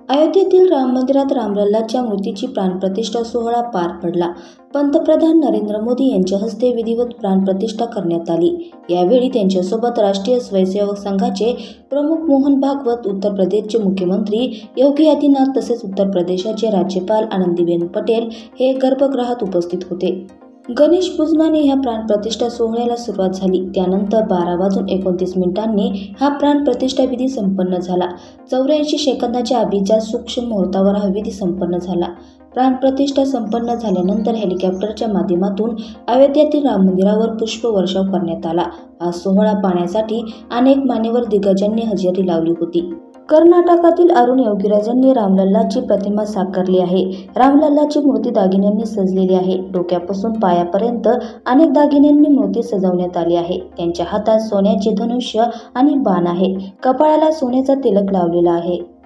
अयोध्येतील राम मंदिरात रामलल्लाच्या मूर्तीची प्राणप्रतिष्ठा सोहळा पार पडला. पंतप्रधान नरेंद्र मोदी यांच्या हस्ते विधिवत प्राणप्रतिष्ठा करण्यात आली. यावेळी त्यांच्यासोबत राष्ट्रीय स्वयंसेवक संघाचे प्रमुख मोहन भागवत, उत्तर प्रदेशचे मुख्यमंत्री योगी आदित्यनाथ तसेच उत्तर प्रदेशाचे राज्यपाल आनंदीबेन पटेल हे गर्भगृहात उपस्थित होते. गणेश पूजनाने ह्या प्राणप्रतिष्ठा सोहळ्याला सुरुवात झाली. त्यानंतर 12:29 हा प्राणप्रतिष्ठा विधी संपन्न झाला. 84 सेकंदाच्या अभिजात सूक्ष्म मुहूर्तावर हा विधी संपन्न झाला. प्राणप्रतिष्ठा संपन्न झाल्यानंतर हेलिकॉप्टरच्या माध्यमातून अयोध्येतील राम मंदिरावर पुष्पवर्षाव करण्यात आला. हा सोहळा पाहण्यासाठी अनेक मान्यवर दिग्गजांनी हजेरी लावली होती. कर्नाटकातील अरुण योगीराजांनी रामलल्लाची प्रतिमा साकारली आहे. रामलल्लाची मूर्ती दागिन्यांनी सजलेली आहे. डोक्यापासून पायापर्यंत अनेक दागिन्यांनी मूर्ती सजवण्यात आली आहे. त्यांच्या हातात सोन्याचे धनुष्य आणि बाण आहे. कपाळाला सोन्याचा तिलक लावलेला आहे.